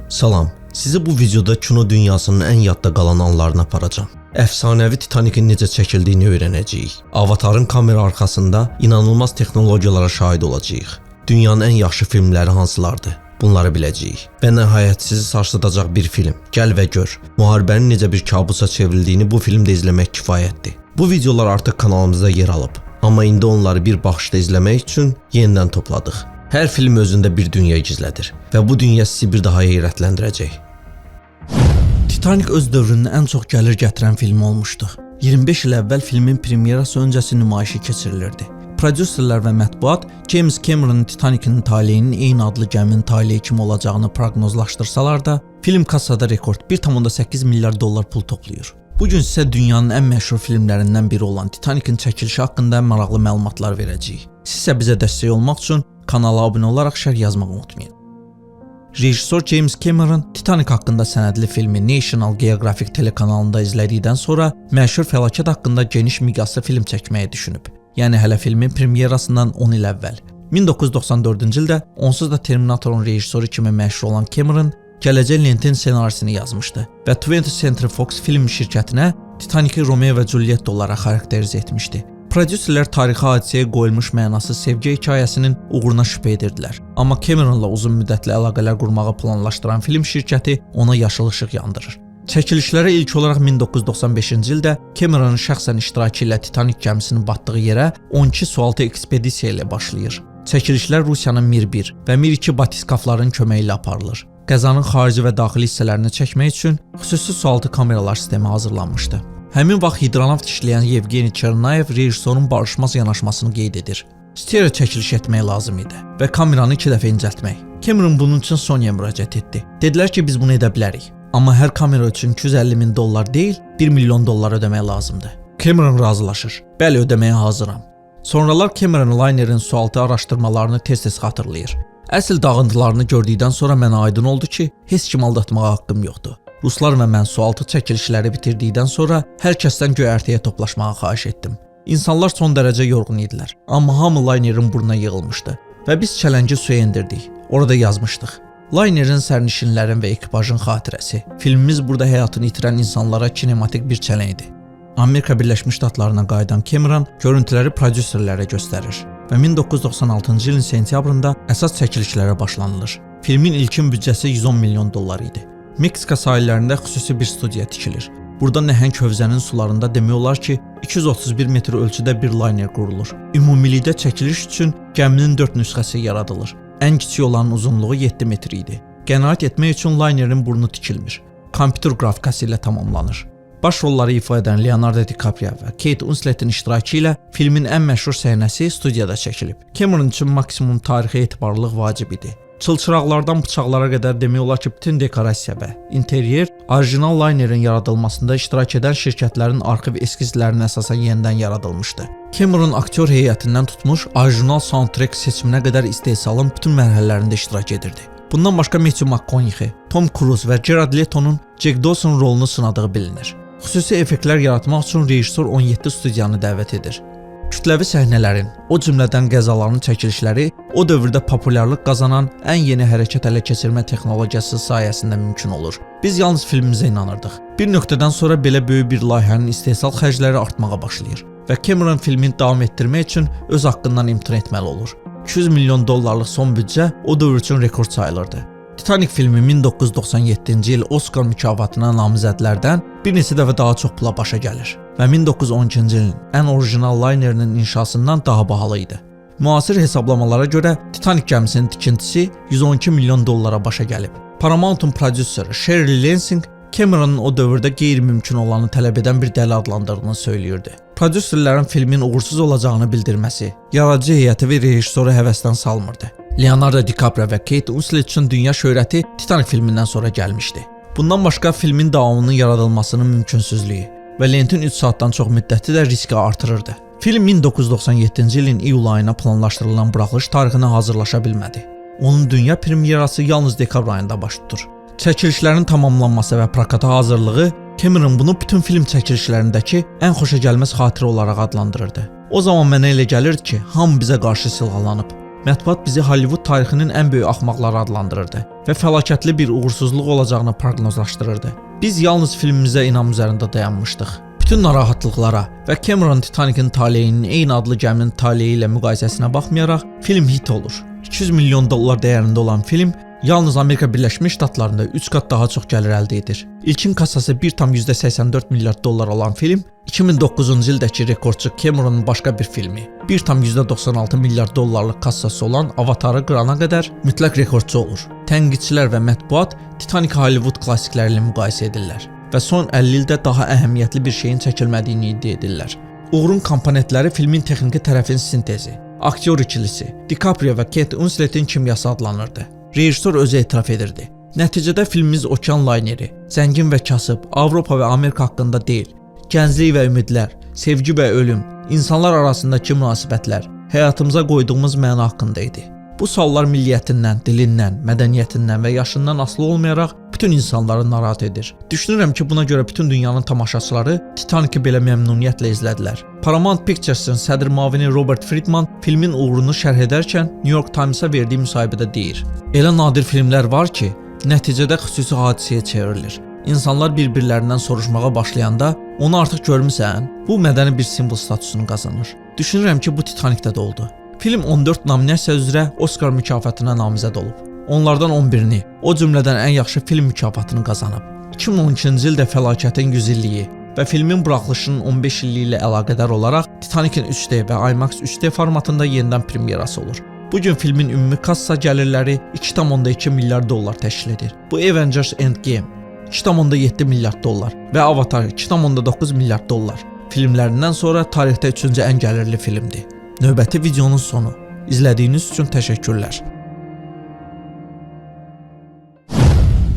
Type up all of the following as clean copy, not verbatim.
Salam, sizi bu videoda kino dünyasının ən yadda qalan anlarına aparacağım. Əfsanəvi Titanikin necə çəkildiyini öyrənəcəyik. Avatarın kamera arxasında inanılmaz texnologiyalara şahid olacağıq. Dünyanın ən yaxşı filmləri hansılardır? Bunları biləcəyik. Və nəhayət sizi sarsıdacaq bir film. Gəl və gör, müharibənin necə bir kabusa çevrildiyini bu filmdə izləmək kifayətdir. Bu videolar artıq kanalımızda yer alıb. Amma indi onları bir baxışda izləmək üçün yenidən topladıq. Hər film özündə bir dünya gizlədir və bu dünya sizi bir daha heyrətləndirəcək. Titanic öz dövrünün ən çox gəlir gətirən filmi olmuşdu. 25 il əvvəl filmin premyerası öncəsi nümayişi keçirilirdi. Prodüserlər və mətbuat James Cameron'ın Titanic'in taleyinin eyni adlı gəminin taleyi kimi olacağını proqnozlaşdırsalar da, film kassada rekord 1,8 milyar dollar pul toplayır. Bugün sizə dünyanın ən məşhur filmlərindən biri olan Titanic'in çəkilişi haqqında maraqlı məlumatlar verəcəyik. Siz isə bizə dəstək olmaq üçün kanala abunə olaraq şərh yazmağı unutmayın. Rejissor James Cameron Titanic haqqında sənədli filmi National Geographic telekanalında izlədikdən sonra məşhur fəlakət haqqında geniş miqyaslı film çəkməyi düşünüb. Yəni hələ filmin premyerasından 10 il əvvəl. 1994-cü ildə onsuz da Terminatorun rejissoru kimi məşhur olan Cameron gələcək lentin ssenarisini yazmışdı və 20th Century Fox film şirkətinə Titanic'i Romeo və Juliet olaraq xarakterizə etmişdi. Prodüserlər tarixi hadisəyə qoyulmuş mənasız sevgi hekayəsinin uğruna şübhə edirdilər. Amma Cameronla uzun müddətli əlaqələr qurmağı planlaşdıran film şirkəti ona yaşıl işıq yandırır. Çəkilişlərə ilk olaraq 1995-ci ildə Cameronun şəxsən iştirakı ilə Titanic gəmisinin batdığı yerə 12 sualtı ekspedisiya ilə başlayır. Çəkilişlər Rusiyanın Mir-1 və Mir-2 batiskafların köməyi ilə aparılır. Qəzanın xarici və daxili hissələrini çəkmək üçün xüsusi sualtı kameralar sistemi hazırlanmışdı. Həmin vaxt hidronavt işləyən Yevgeni Çernayev rejissorun barışmaz yanaşmasını qeyd edir. Stereo çəkiliş etmək lazım idi və kameranı 2 dəfə incəltmək. Cameron bunun üçün Sony-yə müraciət etdi. Dedilər ki, biz bunu edə bilərik. Amma hər kamera üçün 250 min dollar deyil, 1 milyon dollar ödəmək lazımdır. Cameron razılaşır. Bəli, ödəməyə hazıram. Sonralar Cameron linerin sualtı araşdırmalarını tez-tez xatırlayır. Əsl dağıntılarını gördükdən sonra mənə aydın oldu ki, heç kim aldatmağa haqqım yoxdur. Ruslar və mən sualtı çəkilişləri bitirdikdən sonra hər kəsdən göyərtəyə toplaşmağa xahiş etdim. İnsanlar son dərəcə yorğun idilər, amma hamı linerin burnuna yığılmışdı və biz çələngi suya endirdik. Orada yazmışdıq. Linerin sərnişinlərin və ekipajın xatirəsi. Filmimiz burada həyatını itirən insanlara kinematik bir çələng idi. Amerika Birləşmiş Ştatlarına qayıdan Cameron görüntüləri prodüserlərə göstərir və 1996-cı ilin sentyabrında əsas çəkilişlərə başlanılır. Filmin ilkin büdcəsi 110 milyon dollar idi. Meksika sahillərində xüsusi bir studiya tikilir. Burada nəhəng hövzənin sularında demək olar ki, 231 metr ölçüdə bir liner qurulur. Ümumilikdə çəkiliş üçün gəminin 4 nüsxəsi yaradılır. Ən kiçik olanın uzunluğu 7 metr idi. Qənaət etmək üçün linerin burnu tikilmir. Kompüter qrafikası ilə tamamlanır. Baş rolları ifa edən Leonardo DiCaprio və Kate Winslet'in iştirakı ilə filmin ən məşhur səhnəsi studiyada çəkilib. Cameron üçün maksimum tarixi etibarlılıq vacib idi. Çılçıraqlardan bıçaqlara qədər demək olar ki, bütün dekorasiya və interyer orijinal linerin yaradılmasında iştirak edən şirkətlərin arxiv eskizlərinin əsasən yenidən yaradılmışdı. Cameron aktyor heyətindən tutmuş orijinal soundtrack seçiminə qədər istehsalın bütün mərhələlərində iştirak edirdi. Bundan başqa Matthew McConaughey, Tom Cruise və Jared Leto'nun Jack Dawson rolunu sınadığı bilinir. Xüsusi effektlər yaratmaq üçün rejissor 17 studiyanı dəvət edir. Kütləvi səhnələrin, o cümlədən qəzaların çəkilişləri o dövrdə populyarlıq qazanan ən yeni hərəkət ələ keçirmə texnologiyası sayəsində mümkün olur. Biz yalnız filmimizə inanırdıq. Bir nöqtədən sonra belə böyük bir layihənin istehsal xərcləri artmağa başlayır və Cameron filmini davam etdirmək üçün öz haqqından imtina etməli olur. 200 milyon dollarlıq son büdcə o dövr üçün rekord sayılırdı. Titanic filmi 1997-ci il Oscar mükafatına namizədlərdən bir neçə dəfə daha çox pula başa gəlir və 1912-ci ilin ən orijinal linerinin inşasından daha bahalı idi. Müasir hesablamalara görə Titanic gəmisinin tikintisi 112 milyon dollara başa gəlib. Paramount'un prodüseri Shirley Lansing Cameron'ın o dövrdə qeyri-mümkün olanı tələb edən bir dəli adlandırdığını söyləyirdi. Prodüserlərin filmin uğursuz olacağını bildirməsi yaradıcı heyəti və rejissoru həvəsdən salmırdı. Leonardo DiCaprio və Kate Winslet üçün dünya şöhrəti Titanic filmindən sonra gəlmişdi. Bundan başqa filmin davamının yaradılmasının mümkünsüzlüyü və lentin 3 saatdan çox müddəti də riski artırırdı. Film 1997-ci ilin iyul ayına planlaşdırılan buraxılış tarixinə hazırlaşa bilmədi. Onun dünya premyerası yalnız dekabr ayında baş tutur. Çəkilişlərin tamamlanması və prokata hazırlığı Cameron bunu bütün film çəkilişlərindəki ən xoşagəlməz xatirə olaraq adlandırırdı. O zaman mənə elə gəlirdi ki, hamı bizə qarşı silahlanıb. Mətbuat bizi Hollywood tarixinin ən böyük axmaqları adlandırırdı və fəlakətli bir uğursuzluq olacağını proqnozlaşdırırdı. Biz yalnız filmimizə inam üzərində dayanmışdıq. Bütün narahatlıqlara və Cameron Titanic-in taleyinin eyni adlı gəminin taleyi ilə müqayisəsinə baxmayaraq film hit olur. 200 milyon dollar dəyərində olan film yalnız Amerika Birləşmiş Ştatlarında 3 qat daha çox gəlir əldə edir. İlkin kassası 1,84 milyard dollar olan film 2009-cu ildəki rekordçu Cameronun başqa bir filmi 1,96 milyard dollarlıq kassası olan Avatarı qırana qədər mütləq rekordçu olur. Tənqidçilər və mətbuat Titanic Hollywood klassikləri ilə müqayisə edirlər və son 50 ildə daha əhəmiyyətli bir şeyin çəkilmədiyini iddia edirlər. Uğurun komponentləri filmin texniki tərəfin sintezi, aktyor ikilisi, DiCaprio və Kate Winslet'in kimyası adlanırdı. Rejissor özü etiraf edirdi. Nəticədə filmimiz okean layneri, zəngin və kasıb, Avropa və Amerika haqqında deyil, gənclik və ümidlər, sevgi və ölüm, insanlar arasındakı münasibətlər, həyatımıza qoyduğumuz məna haqqında idi. Bu suallar milliyyətindən, dilindən, mədəniyyətindən və yaşından asılı olmayaraq bütün insanları narahat edir. Düşünürəm ki, buna görə bütün dünyanın tamaşaçıları Titanic-i belə məmnuniyyətlə izlədilər. Paramount Pictures-ın sədr müavini Robert Friedman filmin uğurunu şərh edərkən New York Times-a verdiyi müsahibədə deyir: "Elə nadir filmlər var ki, nəticədə xüsusi hadisəyə çevrilir. İnsanlar bir-birlərindən soruşmağa başlayanda, onu artıq görmüsən? Bu mədəni bir simvol statusunu qazanır." Düşünürəm ki, bu Titanic-də də oldu. Film 14 nominasiya üzrə Oscar mükafatına namizəd olub. Onlardan 11-ni, o cümlədən ən yaxşı film mükafatını qazanıb. 2012-ci ildə fəlakətin 100 illiyi və filmin buraxılışının 15 illiyi ilə əlaqədar olaraq Titanic-in 3D və IMAX 3D formatında yenidən premyerası olur. Bu gün filmin ümumi kassa gəlirləri 2,2 milyard dollar təşkil edir. Bu Avengers Endgame 2,7 milyard dollar və Avatar 2,9 milyard dollar filmlərindən sonra tarixdə 3-cü ən gəlirli filmdir. Növbəti videonun sonu. İzlədiyiniz üçün təşəkkürlər.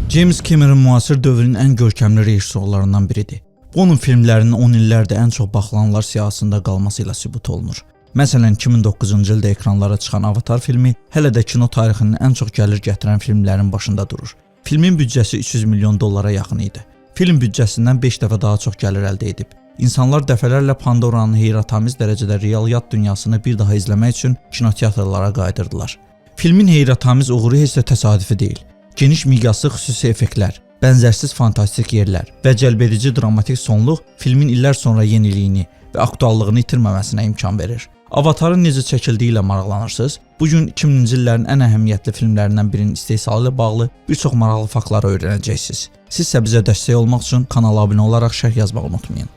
James Cameron müasir dövrün ən görkəmli rejissorlarından biridir. Bu onun filmlərinin 10 illərdə ən çox baxılanlar siyahısında qalması ilə sübut olunur. Məsələn, 2009-cu ildə ekranlara çıxan Avatar filmi hələ də kino tarixinin ən çox gəlir gətirən filmlərin başında durur. Filmin büdcəsi 300 milyon dollara yaxın idi. Film büdcəsindən 5 dəfə daha çox gəlir əldə edib. İnsanlar dəfələrlə Pandoranın heyrətamiz dərəcədə real yad dünyasını bir daha izləmək üçün kinoteatrlara qayıdırdılar. Filmin heyrətamiz uğuru heç də təsadüfi deyil. Geniş miqyaslı xüsusi effektlər, bənzərsiz fantastik yerlər və cəlbedici dramatik sonluq filmin illər sonra yeniliyini və aktuallığını itirməməsinə imkan verir. Avatarın necə çəkildiyi ilə maraqlanırsınız? Bugün 2000-ci illərin ən əhəmiyyətli filmlərindən birinin istehsalı ilə bağlı bir çox maraqlı faktları öyrənəcəksiniz. Siz isə bizə dəstək olmaq üçün kanala abunə olaraq şərh yazmağı unutmayın.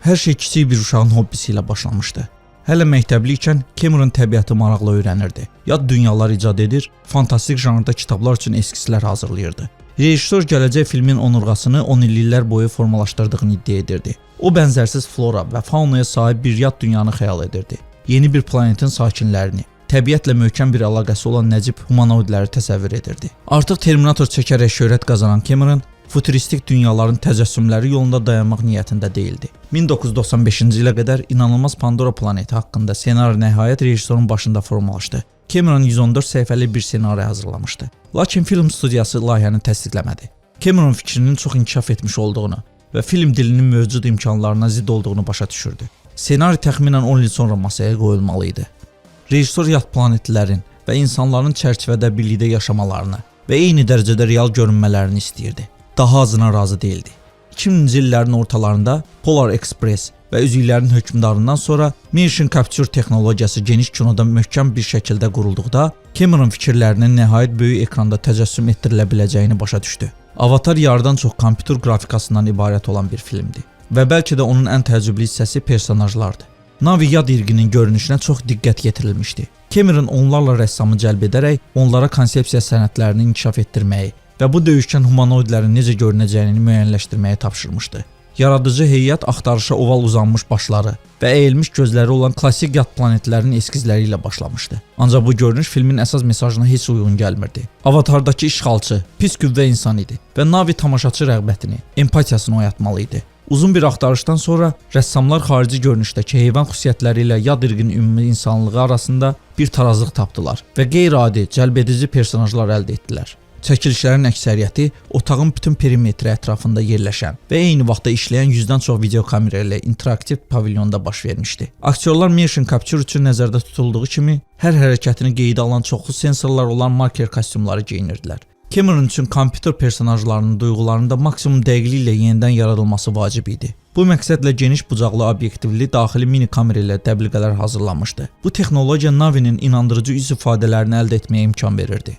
Hər şey kiçik bir uşağın hobbisi ilə başlamışdı. Hələ məktəbli ikən Cameron təbiəti maraqla öyrənirdi. Yad dünyalar icad edir, fantastik janrda kitablar üçün eskizlər hazırlayırdı. Rejissor gələcək filmin onurğasını 10 illiklər boyu formalaşdırdığını iddia edirdi. O bənzərsiz flora və faunaya sahib bir yad dünyanı xəyal edirdi. Yeni bir planetin sakinlərini, təbiətlə möhkəm bir əlaqəsi olan nəcib humanoidləri təsəvvür edirdi. Artıq Terminator çəkərək şöhrət qazanan Cameron futuristik dünyaların təcəssümləri yolunda dayanmaq niyyətində deyildi. 1995-ci ilə qədər İnanılmaz Pandora planeti haqqında ssenari nəhayət rejissorun başında formalaşdı. Cameron 114 səhifəli bir ssenari hazırlamışdı. Lakin film studiyası layihəni təsdiqləmədi. Cameron fikrinin çox inkişaf etmiş olduğunu və film dilinin mövcud imkanlarına zidd olduğunu başa düşürdü. Ssenari təxminən 10 il sonra masaya qoyulmalı idi. Rejissor yad planetlərin və insanların çərçivədə birlikdə yaşamalarını və eyni dərəcədə real görünmələrini istəyirdi. Daha azına razı değildi. 2000-ci illərin ortalarında Polar Express və üzüklərin hökmdarından sonra Motion Capture texnologiyası geniş kinoda möhkəm bir şəkildə qurulduqda Cameron fikirlərinin nəhayət böyük ekranda təcəssüm etdirilə biləcəyini başa düşdü. Avatar yarıdan çox kompüter qrafikasından ibarət olan bir filmdir və bəlkə də onun ən təəccüblü hissəsi personajlardır. Navi yad irqinin görünüşünə çox diqqət yetirilmişdi. Cameron onlarla rəssamı cəlb edərək onlara konsepsiya sənətlərini inkişaf etdirməyi və bu döyüşkən humanoidlərin necə görünəcəyini müəyyənləşdirməyi tapşırmışdı. Yaradıcı heyət axtarışa oval uzanmış başları və əyilmiş gözləri olan klassik yad planetlərin eskizləri ilə başlamışdı. Ancaq bu görünüş filmin əsas mesajına heç uyğun gəlmirdi. Avatardakı işğalçı, pis qüvvə insan idi və Navi tamaşaçı rəğbətini, empatiyasını oyatmalı idi. Uzun bir axtarışdan sonra rəssamlar xarici görünüşdəki heyvan xüsusiyyətləri ilə yad irqin ümumi insanlığı arasında bir tarazlıq tapdılar və qeyri-adi, cəlbedici personajlar əldə etdilər. Çəkilişlərin əksəriyyəti otağın bütün perimetri ətrafında yerləşən və eyni vaxtda işləyən 100-dən çox video kamera ilə interaktiv pavilyonda baş vermişdi. Aktyorlar motion capture üçün nəzərdə tutulduğu kimi hər hərəkətini qeydə alan çoxlu sensorlar olan marker kostyumları geyinirdilər. Cameron üçün kompüter personajlarının duyğularında maksimum dəqiqliklə yenidən yaradılması vacib idi. Bu məqsədlə geniş bucaqlı obyektivli daxili mini kamera ilə təbliğələr hazırlanmışdı. Bu texnologiya Navi'nin inandırıcı üz ifadələrini əldə etməyə imkan verirdi.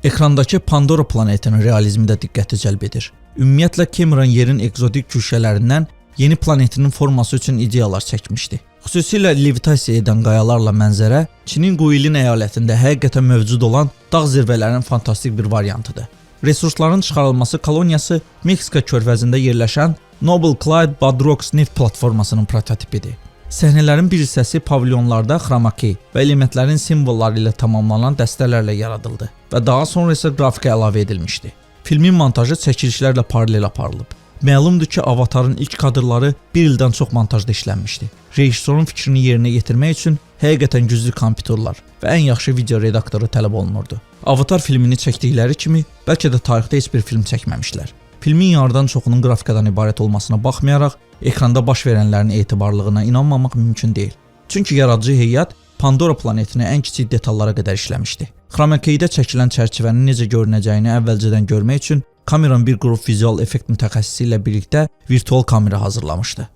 Ekrandakı Pandora planetinin realizmi də diqqəti cəlb edir. Ümumiyyətlə Cameron yerin egzotik güşələrindən yeni planetinin forması üçün ideyalar çəkmişdi. Xüsusilə levitasiya edən qayalarla mənzərə Çinin Guilin əyalətində həqiqətən mövcud olan dağ zirvələrinin fantastik bir variantıdır. Resursların çıxarılması koloniyası Meksika körfəzində yerləşən Noble Clyde Badrocks neft platformasının prototipidir. Səhnələrin bir hissəsi pavilyonlarda xromaki və elementlərin simvolları ilə tamamlanan dəstələrlə yaradıldı və daha sonra isə qrafika əlavə edilmişdi. Filmin montajı çəkilişlərlə paralel aparılıb. Məlumdur ki, Avatarın ilk kadrları bir ildən çox montajda işlənmişdi. Rejissorun fikrini yerinə yetirmək üçün həqiqətən güclü kompüterlər və ən yaxşı video redaktoru tələb olunurdu. Avatar filmini çəkdikləri kimi bəlkə də tarixdə heç bir film çəkməmişlər. Filmin yarıdan çoxunun qrafikadan ibarət olmasına baxmayaraq, ekranda baş verənlərin etibarlılığına inanmamaq mümkün deyil. Çünki yaradıcı heyət Pandora planetini ən kiçik detallara qədər işləmişdi. Xromakeydə çəkilən çərçivənin necə görünəcəyini əvvəlcədən görmək üçün Cameron bir qrup vizual effekt mütəxəssisi ilə birlikdə virtual kamera hazırlamışdı.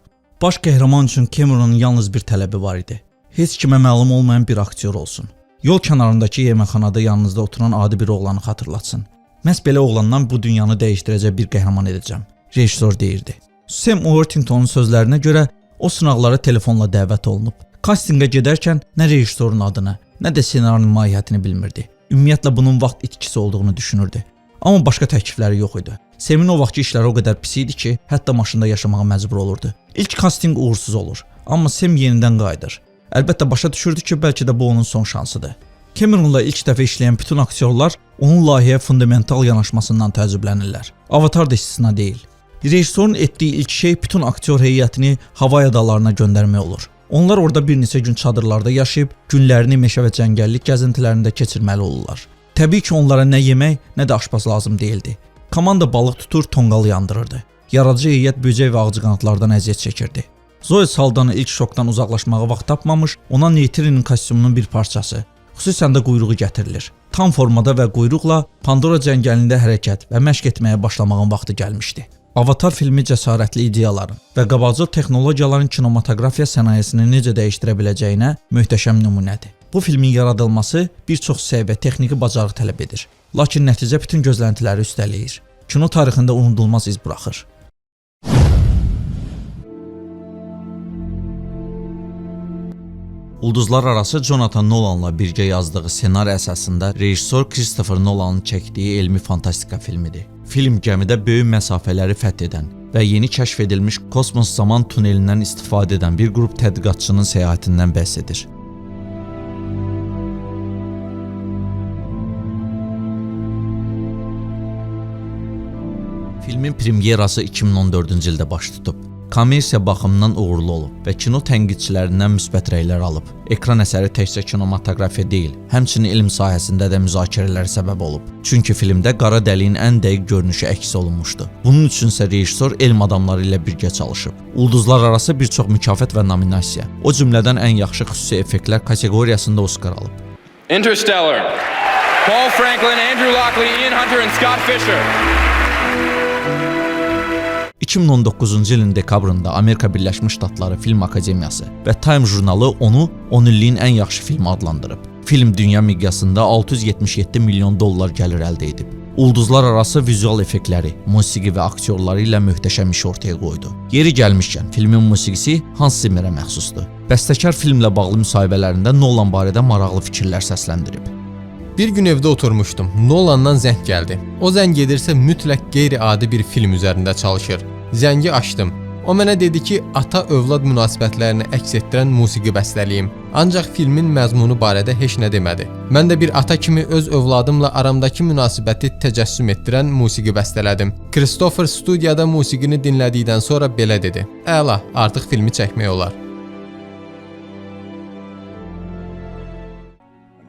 Baş qəhrəman üçün Cameronun yalnız bir tələbi var idi. Heç kimə məlum olmayan bir aktyor olsun. Yol kənarındakı yeməkxanada yanınızda oturan adi bir oğlanı xatırlatsın. Məhz belə oğlandan bu dünyanı dəyişdirəcək bir qəhrəman edəcəm, rejissor deyirdi. Sam Worthingtonun sözlərinə görə o sınaqlara telefonla dəvət olunub. Kastinqə gedərkən nə rejissorun adını, nə də ssenarinin mahiyyətini bilmirdi. Ümumiyyətlə bunun vaxt itkisi olduğunu düşünürdü. Amma başqa təklifləri yox idi. Semin o vaxtki işləri o qədər pis idi ki, hətta maşında yaşamağa məcbur olurdu. İlk kastinq uğursuz olur, amma Sam yenidən qayıdır. Əlbəttə başa düşürdü ki, bəlkə də bu onun son şansıdır. Cameronla ilk dəfə işləyən bütün aktyorlar onun layihəyə fundamental yanaşmasından təəccüblənirlər. Avatar da istisna deyil. Rejissorun etdiyi ilk şey bütün aktyor heyətini Havay adalarına göndərmək olur. Onlar orada bir neçə gün çadırlarda yaşayıb, günlərini meşə və cəngəllik gəzintilərində keçirməli olurlar. Təbii ki, onlara nə yemək, nə də aşpaz lazım deyildi. Komanda balıq tutur, tonqal yandırırdı. Yaradıcı heyət böcək və ağcıqanadlardan əziyyət çəkirdi. Zoe Saldana ilk şokdan uzaqlaşmağa vaxt tapmamış, ona Neytrinin kostyumunun bir parçası, xüsusən də quyruğu gətirilir. Tam formada və quyruqla Pandora cəngəlində hərəkət və məşq etməyə başlamağın vaxtı gəlmişdi. Avatar filmi cəsarətli ideyaların və qabaqcıl texnologiyaların kinematografiya sənayesini necə dəyişdirə biləcəyinə möhtəşəm nümunədir. Bu filmin yaradılması bir çox səy və texniki bacarıq tələb edir. Lakin nəticə bütün gözləntiləri üstələyir. Kino tarixində unudulmaz iz buraxır. Ulduzlar arası Jonathan Nolan'la birgə yazdığı ssenari əsasında rejissor Christopher Nolan'ın çəkdiyi elmi fantastika filmidir. Film gəmidə böyük məsafələri fəth edən və yeni kəşf edilmiş kosmos zaman tunelindən istifadə edən bir qrup tədqiqatçının səyahətindən bəhs edir. Filmin premyerası 2014-cü ildə baş tutub. Kommersiya baxımından uğurlu olub və kino tənqidçilərindən müsbət rəylər alıb. Ekran əsəri təkcə kinematografiya deyil, həmçinin elm sahəsində də müzakirələrə səbəb olub. Çünki filmdə qara dəliyin ən dəqiq görünüşü əks olunmuşdu. Bunun üçün isə rejissor elm adamları ilə birgə çalışıb. Ulduzlar arası bir çox mükafat və nominasiya, o cümlədən ən yaxşı xüsusi effektlər kateqoriyasında Oscar alıb. Interstellar. Paul Franklin, Andrew Lockley, Ian Hunter and Scott Fisher. 2019-cu ilin dekabrında Amerika Birləşmiş Ştatları Film Akademiyası və Time jurnalı onu 10 illiyin ən yaxşı filmi adlandırıb. Film dünya miqyasında 677 milyon dollar gəlir əldə edib. Ulduzlar arası vizual effektləri, musiqi və aktyorları ilə möhtəşəm iş ortaya qoydu. Yeri gəlmişkən, filmin musiqisi Hans Zimmerə məxsusdur. Bəstəkar filmlə bağlı müsahibələrində Nolan barədə maraqlı fikirlər səsləndirib. Bir gün evdə oturmuşdum. Nolandan zəng gəldi. O zəng edirsə mütləq qeyri-adi bir film üzərində çalışır. Zəngi açdım. O mənə dedi ki, ata-övlad münasibətlərini əks etdirən musiqi bəstəliyim. Ancaq filmin məzmunu barədə heç nə demədi. Mən də bir ata kimi öz övladımla aramdakı münasibəti təcəssüm etdirən musiqi bəstələdim. Christopher studiyada musiqini dinlədikdən sonra belə dedi: "Əla, artıq filmi çəkmək olar."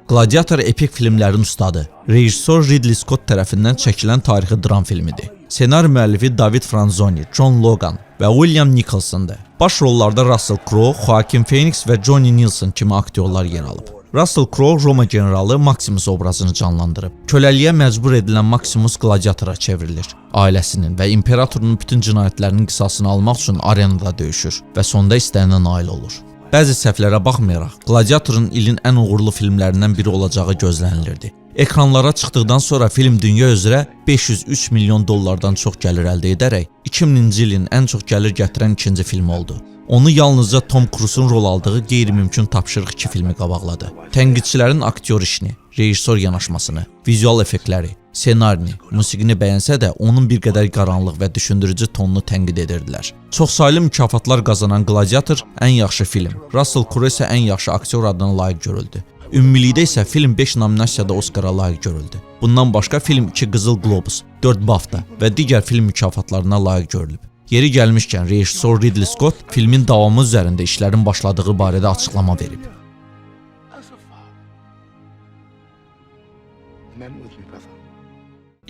Gladiator epik filmlərin ustadı. Rejissor Ridley Scott tərəfindən çəkilən tarixi dram filmidir. Ssenari müəllifi David Franzoni, John Logan və William Nicholson'dır. Baş rollarda Russell Crowe, Joaquin Phoenix və Johnny Neilson kimi aktyorlar yer alıb. Russell Crowe Roma generalı Maximus obrazını canlandırıb. Köləliyə məcbur edilən Maximus gladiatora çevrilir. Ailəsinin və imperatorunun bütün cinayətlərinin qisasını almaq üçün arenada döyüşür və sonda istəyinə nail olur. Bəzi səhvlərə baxmayaraq, Gladiatorun ilin ən uğurlu filmlərindən biri olacağı gözlənilirdi. Ekranlara çıxdıqdan sonra film dünya üzrə 503 milyon dollardan çox gəlir əldə edərək 2000-ci ilin ən çox gəlir gətirən ikinci filmi oldu. Onu yalnızca Tom Cruise'un rol aldığı qeyri-mümkün tapşırıq 2 filmi qabaqladı. Tənqidçilərin aktyor işini, rejissor yanaşmasını, vizual effektləri, ssenarini, musiqini bəyənsə də onun bir qədər qaranlıq və düşündürücü tonunu tənqid edirdilər. Çoxsaylı mükafatlar qazanan Gladiator ən yaxşı film, Russell Crowe isə ən yaxşı aktyor adına layiq görüldü. Ümumilikdə isə film 5 nominasiyada Oscara layiq görüldü. Bundan başqa film 2 Qızıl Globus, 4 BAFTA və digər film mükafatlarına layiq görülüb. Yeri gəlmişkən rejissor Ridley Scott filmin davamı üzərində işlərin başladığı barədə açıqlama verib.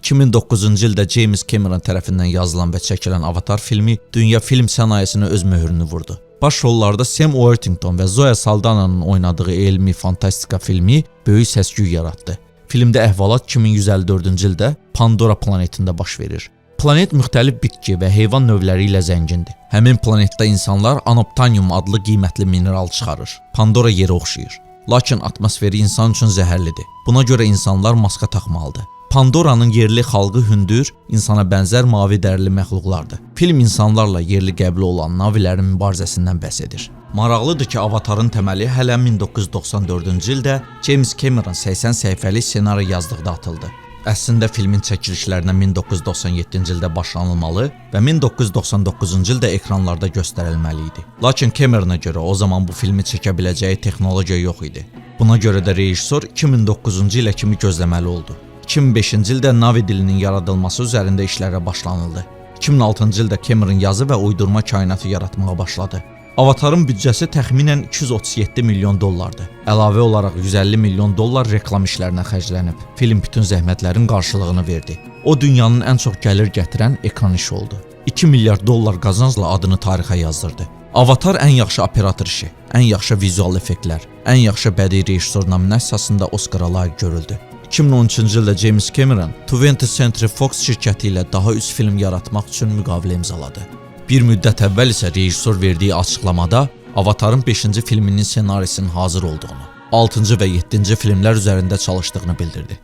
2009-cu ildə James Cameron tərəfindən yazılan və çəkilən Avatar filmi dünya film sənayesinə öz möhrünü vurdu. Baş rollarda Sam Worthington və Zoe Saldana'nın oynadığı elmi fantastika filmi böyük səs-küy yaratdı. Filmdə əhvalat 2154-cü ildə Pandora planetində baş verir. Planet müxtəlif bitki və heyvan növləri ilə zəngindir. Həmin planetdə insanlar anoptanium adlı qiymətli mineral çıxarır. Pandora yeri oxşayır. Lakin atmosferi insan üçün zəhərlidir. Buna görə insanlar maska taxmalıdır. Pandora'nın yerli xalqı hündür, insana bənzər mavi dərili məxluqlardır. Film insanlarla yerli qəbili olan navilərin mübarizəsindən bəhs edir. Maraqlıdır ki, Avatarın təməli hələ 1994-cü ildə James Cameron 80 səhifəlik ssenari yazdıqda atıldı. Əslində filmin çəkilişlərinə 1997-ci ildə başlanılmalı və 1999-cu ildə ekranlarda göstərilməli idi. Lakin Camerona görə o zaman bu filmi çəkə biləcəyi texnologiya yox idi. Buna görə də rejissor 2009-cu ilə kimi gözləməli oldu. 2005-ci ildə Navi dilinin yaradılması üzərində işlərə başlanıldı. 2006-cı ildə Cameron yazı və uydurma kainatı yaratmağa başladı. Avatarın büdcəsi təxminən 237 milyon dollardır. Əlavə olaraq 150 milyon dollar reklam işlərinə xərclənib. Film bütün zəhmətlərin qarşılığını verdi. O dünyanın ən çox gəlir gətirən ekran işi oldu. 2 milyard dollar qazancla adını tarixə yazdırdı. Avatar ən yaxşı operator işi, ən yaxşı vizual effektlər, ən yaxşı bədii rejissor nominasiyasında Oscara layiq görüldü. 2013-cü ildə James Cameron 20th Century Fox şirkəti ilə daha 3 film yaratmaq üçün müqavilə imzaladı. Bir müddət əvvəl isə rejissor verdiyi açıqlamada Avatarın 5-ci filminin ssenarisinin hazır olduğunu, 6-cı və 7-ci filmlər üzərində çalışdığını bildirdi.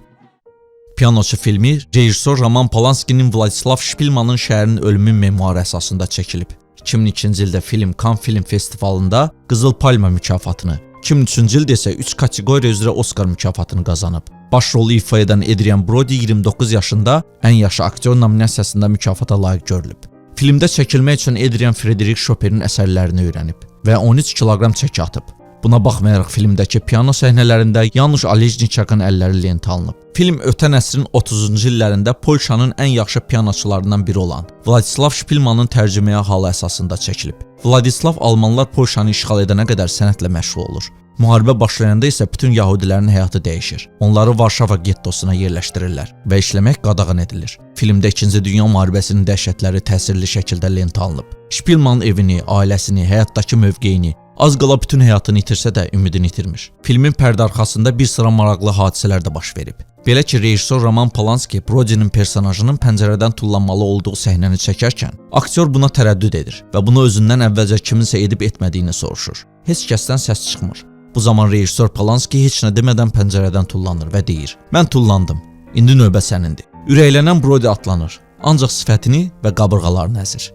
Pianoçu filmi rejissor Roman Polanski'nin Vladislav Şpilmanın şəhərinin ölümü memuarı əsasında çəkilib. 2002-ci ildə film Cannes Film Festivalında Qızıl Palma mükafatını, 2003-cü ildə isə 3 kateqoriya üzrə Oscar mükafatını qazanıb. Baş rolu ifa edən Adrian Brody 29 yaşında ən yaxşı aktyor nominasiyasında mükafata layiq görülüb. Filmdə çəkilmək üçün Adrian Frederic Chopin'in əsərlərini öyrənib və 13 kiloqram çəki atıb. Buna baxmayaraq filmdəki piano səhnələrində Janusz Alejniczakın əlləri lentə alınıb. Film ötən əsrin 30-cu illərində Polşanın ən yaxşı pianoçularından biri olan Vladislav Şpilmanın tərcüməyə halı əsasında çəkilib. Vladislav almanlar Polşanı işğal edənə qədər sənətlə məşğul olur. Müharibə başlayanda isə bütün yahudilərin həyatı dəyişir. Onları Varşava gettosuna yerləşdirirlər və işləmək qadağan edilir. Filmdə 2-ci Dünya müharibəsinin dəhşətləri təsirli şəkildə lentə alınıb. Şpilmanın evini, ailəsini, həyatdakı mövqeyini, az qala bütün həyatını itirsə də ümidini itirmir. Filmin pərdə arxasında bir sıra maraqlı hadisələr də baş verib. Belə ki, rejissor Roman Polanski Brody'nin personajının pəncərədən tullanmalı olduğu səhnəni çəkərkən, aktyor buna tərəddüd edir və bunu özündən əvvəlcə kiminsə edib etmədiyini soruşur. Heç kəsdən səs çıxmır. Bu zaman rejissor Polanski heç nə demədən pəncərədən tullanır və deyir: "Mən tullandım. İndi növbə sənindir." Ürəklənən Brody atlanır, ancaq sifətini və qabırğalarını əzir.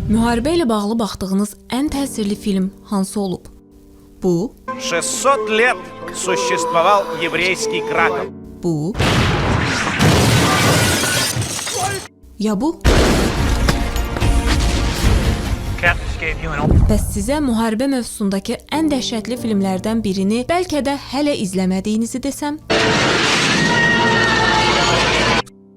Müharibə ilə bağlı baxdığınız ən təsirli film hansı olub? Bu, 600 лет существовал еврейский Краков. bu, ya bu? Bəs sizə müharibə mövzusundakı ən dəhşətli filmlərdən birini bəlkə də hələ izləmədiyinizi desəm?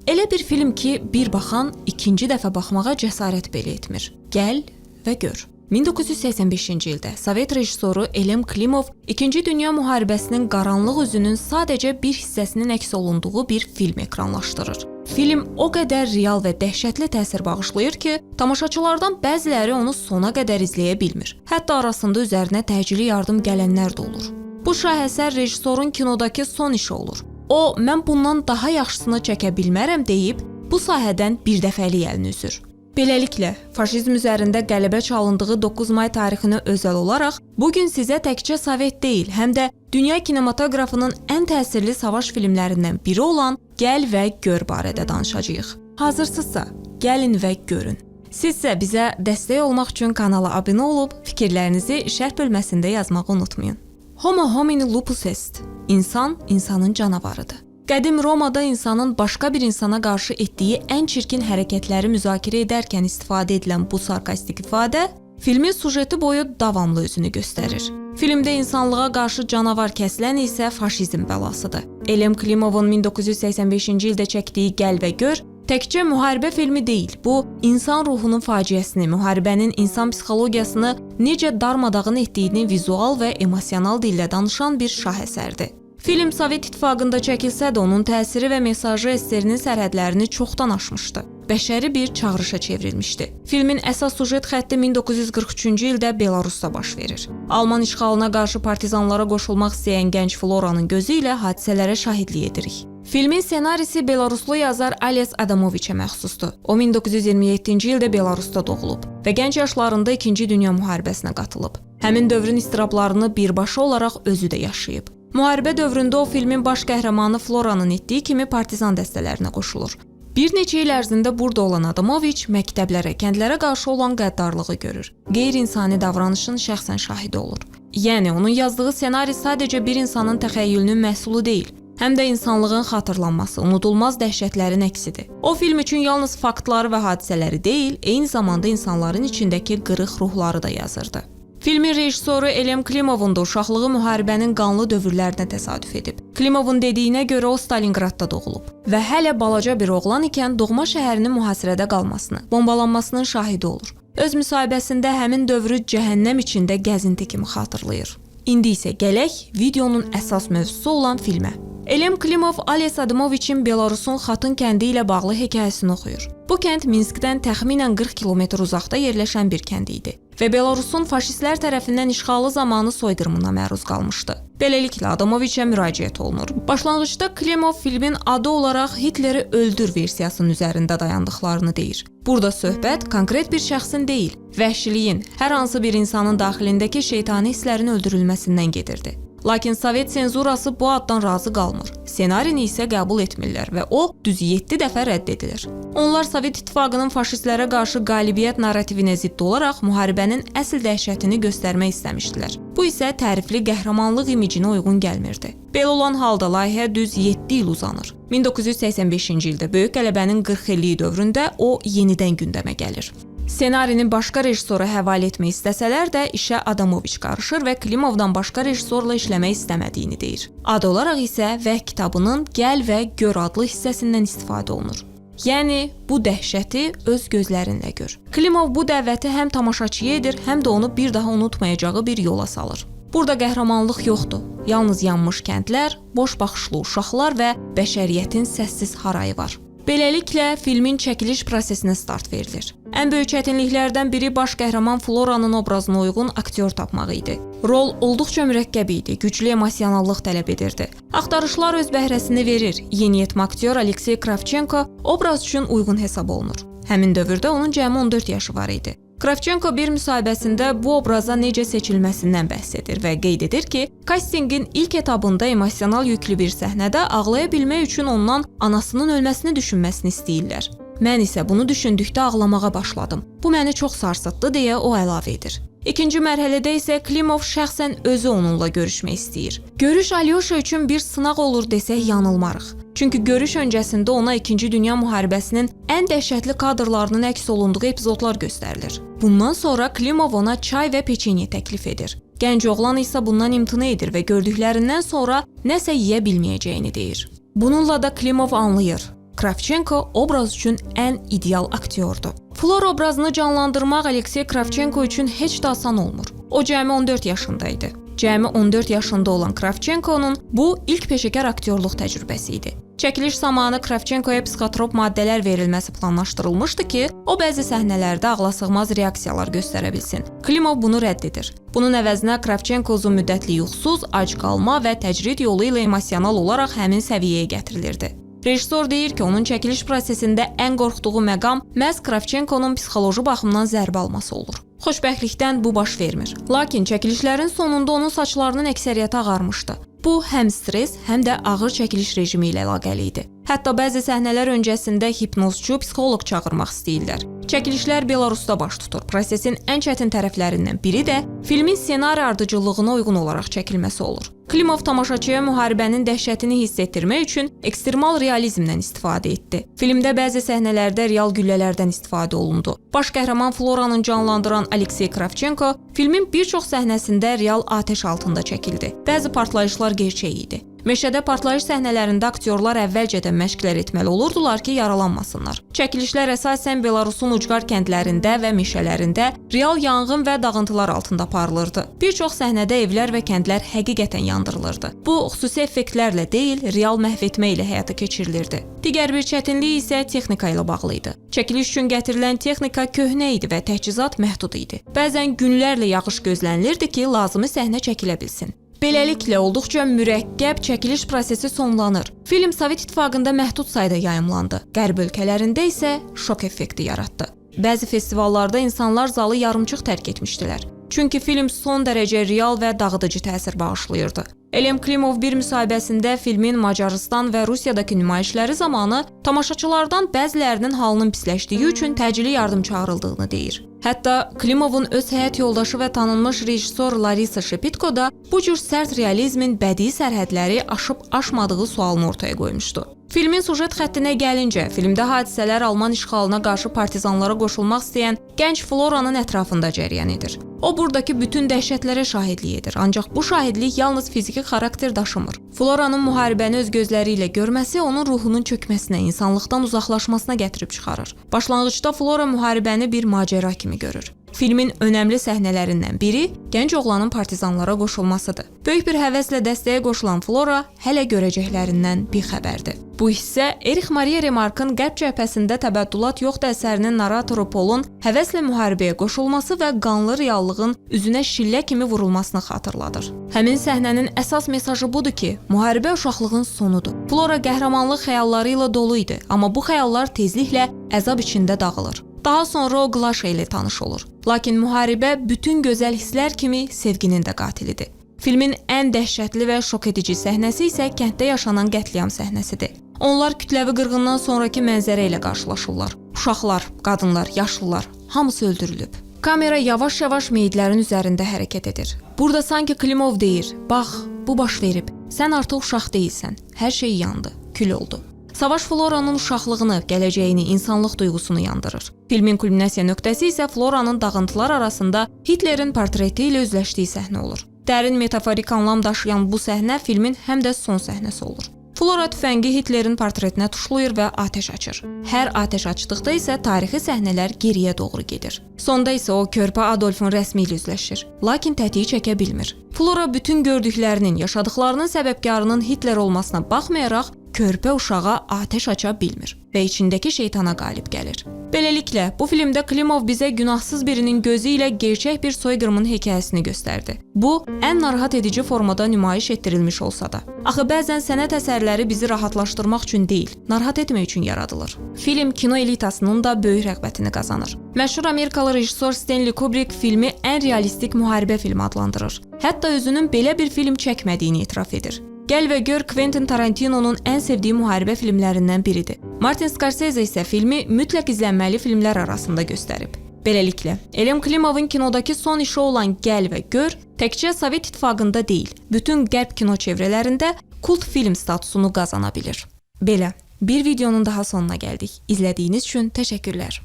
Elə bir film ki, bir baxan ikinci dəfə baxmağa cəsarət belə etmir. Gəl və gör. 1985-ci ildə Sovet rejissoru Elem Klimov 2-ci Dünya müharibəsinin qaranlıq üzünün sadəcə bir hissəsinin əks olunduğu bir film ekranlaşdırır. Film o qədər real və dəhşətli təsir bağışlayır ki, tamaşaçılardan bəziləri onu sona qədər izləyə bilmir. Hətta arasında üzərinə təcili yardım gələnlər də olur. Bu şahəsər rejissorun kinodakı son işi olur. O, mən bundan daha yaxşısını çəkə bilmərəm deyib, bu sahədən birdəfəlik əlini üzür. Beləliklə, faşizm üzərində qələbə çalındığı 9 may tarixinə özəl olaraq, bugün sizə təkcə Sovet deyil, həm də dünya kinematoqrafının ən təsirli savaş filmlərindən biri olan Gəl və Gör barədə danışacağıq. Hazırsınızsa, gəlin və görün. Sizsə bizə dəstək olmaq üçün kanala abunə olub, fikirlərinizi şərh bölməsində yazmağı unutmayın. Homo homini lupus est. İnsan, insanın canavarıdır. Qədim Romada insanın başqa bir insana qarşı etdiyi ən çirkin hərəkətləri müzakirə edərkən istifadə edilən bu sarkastik ifadə filmin sujeti boyu davamlı özünü göstərir. Filmdə insanlığa qarşı canavar kəsilən isə faşizm bəlasıdır. Elem Klimovun 1985-ci ildə çəkdiyi Gəl və Gör təkcə müharibə filmi deyil, bu insan ruhunun faciəsini, müharibənin insan psixologiyasını necə darmadağın etdiyini vizual və emosional dillə danışan bir şahəsərdir. Film Sovet İttifaqında çəkilsə də onun təsiri və mesajı SSR-nin sərhədlərini çoxdan aşmışdı. Bəşəri bir çağırışa çevrilmişdi. Filmin əsas sujet xətti 1943-cü ildə Belarusda baş verir. Alman işğalına qarşı partizanlara qoşulmaq istəyən gənc Floranın gözü ilə hadisələrə şahidlik edirik. Filmin ssenarisi Belaruslu yazar Ales Adamoviçə məxsusdur. O 1927-ci ildə Belarusda doğulub və gənc yaşlarında 2-ci Dünya müharibəsinə qatılıb. Həmin dövrün istirablarını birbaşa olaraq özü də yaşayıb. Müharibə dövründə o filmin baş qəhrəmanı Floranın etdiyi kimi partizan dəstələrinə qoşulur. Bir neçə il ərzində burada olan Adamoviç məktəblərə, kəndlərə qarşı olan qəddarlığı görür. Qeyri-insani davranışın şəxsən şahidi olur. Yəni, onun yazdığı ssenari sadəcə bir insanın təxəyyülünün məhsulu deyil, həm də insanlığın xatırlanması, unudulmaz dəhşətlərin əksidir. O film üçün yalnız faktları və hadisələri deyil, eyni zamanda insanların içindəki qırıq ruhları da yazırdı. Filmin rejissoru Elem Klimovun da uşaqlığı müharibənin qanlı dövrlərinə təsadüf edib. Klimovun dediyinə görə o Stalingradda doğulub və hələ balaca bir oğlan ikən doğma şəhərinin mühasirədə qalmasını, bombalanmasının şahidi olur. Öz müsahibəsində həmin dövrü cəhənnəm içində gəzinti kimi xatırlayır. İndi isə gələk videonun əsas mövzusu olan filmə. Elem Klimov Ales Adamoviçin Belarusun Xatın kəndi ilə bağlı hekayəsini oxuyur. Bu kənd Minskdən təxminən 40 kilometr uzaqda yerləşən bir kənd idi və Belarusun faşistlər tərəfindən işğalı zamanı soyqırımına məruz qalmışdı. Beləliklə Adamoviçə müraciət olunur. Başlanğıcda Klimov filmin adı olaraq Hitleri öldür versiyasının üzərində dayandıqlarını deyir. Burada söhbət konkret bir şəxsin deyil, vəhşiliyin, hər hansı bir insanın daxilindəki şeytani hisslərin öldürülməsindən gedirdi. Lakin Sovet senzurası bu addan razı qalmır. Ssenarini isə qəbul etmirlər və o düz 7 dəfə rədd edilir. Onlar Sovet İttifaqının faşistlərə qarşı qalibiyyət narrativinə zidd olaraq müharibənin əsl dəhşətini göstərmək istəmişdilər. Bu isə tərifli qəhrəmanlıq imicinə uyğun gəlmirdi. Belə olan halda layihə düz 7 il uzanır. 1985-ci ildə Böyük qələbənin 40 illiyi dövründə o yenidən gündəmə gəlir. Ssenarini başqa rejissora həvalə etmək istəsələr də işə Adamoviç qarışır və Klimovdan başqa rejissorla işləmək istəmədiyini deyir. Adı olaraq isə Vəh kitabının Gəl və Gör adlı hissəsindən istifadə olunur. Yəni, bu dəhşəti öz gözlərinlə gör. Klimov bu dəvəti həm tamaşaçıya edir, həm də onu bir daha unutmayacağı bir yola salır. Burada qəhrəmanlıq yoxdur. Yalnız yanmış kəndlər, boş baxışlı uşaqlar və bəşəriyyətin səssiz harayı var. Beləliklə, filmin çəkiliş prosesinə start verilir. Ən böyük çətinliklərdən biri baş qəhrəman Floranın obrazına uyğun aktyor tapmaq idi. Rol olduqca mürəkkəb idi, güclü emosionallıq tələb edirdi. Axtarışlar öz bəhrəsini verir. Yeniyetmə aktyor Aleksey Kravchenko obraz üçün uyğun hesab olunur. Həmin dövrdə onun cəmi 14 yaşı var idi. Kravchenko bir müsahibəsində bu obraza necə seçilməsindən bəhs edir və qeyd edir ki, kastinqin ilk etapında emosional yüklü bir səhnədə ağlaya bilmək üçün ondan anasının ölməsini düşünməsini istəyirlər. Mən isə bunu düşündükdə ağlamağa başladım. Bu məni çox sarsıtdı deyə o əlavə edir. İkinci mərhələdə isə Klimov şəxsən özü onunla görüşmək istəyir. Görüş Alyosha üçün bir sınaq olur desək yanılmarıq. Çünki görüş öncəsində ona 2-ci Dünya müharibəsinin ən dəhşətli kadrlarının əks olunduğu epizodlar göstərilir. Bundan sonra Klimov ona çay və peçenye təklif edir. Gənc oğlan isə bundan imtina edir və gördüklərindən sonra nəsə yeyə bilməyəcəyini deyir. Bununla da Klimov anlayır. Kravchenko obraz üçün ən ideal aktyordur. Flora obrazını canlandırmaq Aleksey Kravchenko üçün heç də asan olmur. O cəmi 14 yaşında idi. Cəmi 14 yaşında olan Kravchenkonun bu ilk peşəkar aktyorluq təcrübəsi idi. Çəkiliş zamanı Kravchenkoya psixotrop maddələr verilməsi planlaşdırılmışdı ki, o bəzi səhnələrdə ağlasığmaz reaksiyalar göstərə bilsin. Klimov bunu rədd edir. Bunun əvəzinə Kravchenko uzun müddətli yuxusuz, ac qalma və təcrid yolu ilə emosional olaraq həmin səviyyəyə gətirilirdi. Rejissor deyir ki, onun çəkiliş prosesində ən qorxduğu məqam məhz Kravchenkonun psixoloji baxımdan zərbə alması olur. Xoşbəxtlikdən bu baş vermir. Lakin çəkilişlərin sonunda onun saçlarının əksəriyyəti ağarmışdı. Bu həm stres, həm də ağır çəkiliş rejimi ilə əlaqəli idi. Hətta bəzi səhnələr öncəsində hipnozçu, psixoloq çağırmaq istəyirlər. Çəkilişlər Belarusda baş tutur. Prosesin ən çətin tərəflərindən biri də filmin ssenari ardıcıllığına uyğun olaraq çəkilməsi olur. Klimov tamaşaçıya müharibənin dəhşətini hiss etdirmək üçün ekstremal realizmdən istifadə etdi. Filmdə bəzi səhnələrdə real güllələrdən istifadə olundu. Baş qəhrəman Floranın canlandıran Aleksey Kravchenko filmin bir çox səhnəsində real atəş altında çəkildi. Bəzi partlayışlar gerçək idi. Meşədə partlayış səhnələrində aktyorlar əvvəlcədən məşqlər etməli olurdular ki, yaralanmasınlar. Çəkilişlər əsasən Belarusun ucqar kəndlərində və meşələrində real yanğın və dağıntılar altında aparılırdı. Bir çox səhnədə evlər və kəndlər həqiqətən yandırılırdı. Bu, xüsusi effektlərlə deyil, real məhv etmə ilə həyata keçirilirdi. Digər bir çətinlik isə texnika ilə bağlı idi. Çəkiliş üçün gətirilən texnika köhnə idi və təchizat məhdud idi. Bəzən günlərlə yağış gözlənilirdi ki, lazımi səhnə çəkilə bilsin. Beləliklə, olduqca mürəkkəb çəkiliş prosesi sonlanır. Film Sovet İttifaqında məhdud sayda yayımlandı. Qərb ölkələrində isə şok effekti yaratdı. Bəzi festivallarda insanlar zalı yarımçıq tərk etmişdilər. Çünki film son dərəcə real və dağıdıcı təsir bağışlayırdı. Elem Klimov bir müsahibəsində filmin Macarıstan və Rusiyadakı nümayişləri zamanı tamaşaçılardan bəzilərinin halının pisləşdiyi üçün təcili yardım çağırıldığını deyir. Hətta Klimovun öz həyat yoldaşı və tanınmış rejissor Larisa Shepitko da bu cür sərt realizmin bədii sərhədləri aşıb-aşmadığı sualını ortaya qoymuşdu. Filmin sujet xəttinə gəlincə, filmdə hadisələr Alman işğalına qarşı partizanlara qoşulmaq istəyən gənc Floranın ətrafında cərəyan edir. O, buradakı bütün dəhşətlərə şahidlik edir, ancaq bu şahidlik yalnız fiziki xarakter daşımır. Floranın müharibəni öz gözləri ilə görməsi onun ruhunun çökməsinə, insanlıqdan uzaqlaşmasına gətirib çıxarır. Başlanğıcda Flora müharibəni bir macəra kimi görür. Filmin önəmli səhnələrindən biri gənc oğlanın partizanlara qoşulmasıdır. Böyük bir həvəslə dəstəyə qoşulan Flora hələ görəcəklərindən bixəbərdir. Bu hissə Erich Maria Remark'ın Qərb cəbhəsində təbəddülat yoxdur əsərinin narratoru Polun həvəslə müharibəyə qoşulması və qanlı reallığın üzünə şillə kimi vurulmasını xatırladır. Həmin səhnənin əsas mesajı budur ki, müharibə uşaqlığın sonudur. Flora qəhrəmanlıq xəyalları ilə dolu idi, amma bu xəyallar tezliklə əzab içində dağılır. Daha sonra o Glaşa ilə tanış olur. Lakin müharibə bütün gözəl hisslər kimi sevginin də qatilidir. Filmin ən dəhşətli və şok edici səhnəsi isə kənddə yaşanan qətliam səhnəsidir. Onlar kütləvi qırğından sonraki mənzərə ilə qarşılaşırlar. Uşaqlar, qadınlar, yaşlılar, hamısı öldürülüb. Kamera yavaş-yavaş meyidlərin üzərində hərəkət edir. Burada sanki Klimov deyir, bax, bu baş verib, sən artıq uşaq deyilsən, hər şey yandı, kül oldu. Savaş Floranın uşaqlığını, gələcəyini, insanlıq duyğusunu yandırır. Filmin kulminasiya nöqtəsi isə Floranın dağıntılar arasında Hitlerin portreti ilə üzləşdiyi səhnə olur. Dərin metaforik anlam daşıyan bu səhnə filmin həm də son səhnəsi olur. Flora tüfəngi Hitlerin portretinə tuşlayır və atəş açır. Hər atəş açdıqda isə tarixi səhnələr geriyə doğru gedir. Sonda isə o körpə Adolfun rəsmi ilə üzləşir, lakin tətiyi çəkə bilmir. Flora bütün gördüklərinin, yaşadıklarının səbəbkarının Hitler olmasına baxmayaraq körpə uşağa atəş aça bilmir və içindəki şeytana qalib gəlir. Beləliklə, bu filmdə Klimov bizə günahsız birinin gözü ilə gerçək bir soyqırımın hekayəsini göstərdi. Bu, ən narahat edici formada nümayiş etdirilmiş olsa da. Axı bəzən sənət əsərləri bizi rahatlaşdırmaq üçün deyil, narahat etmək üçün yaradılır. Film kino elitasının da böyük rəğbətini qazanır. Məşhur Amerikalı rejissor Stanley Kubrick filmi ən realistik müharibə filmi adlandırır. Hətta özünün belə bir film çəkmədiyini etiraf edir. Gəl və gör Quentin Tarantino'nun ən sevdiyi müharibə filmlərindən biridir. Martin Scorsese isə filmi mütləq izlənməli filmlər arasında göstərib. Beləliklə, Elem Klimovun kinodakı son işi olan Gəl və gör təkcə Sovet İttifaqında deyil, bütün qərb kino çevrələrində kult film statusunu qazana bilir. Belə, bir videonun daha sonuna gəldik. İzlədiyiniz üçün təşəkkürlər.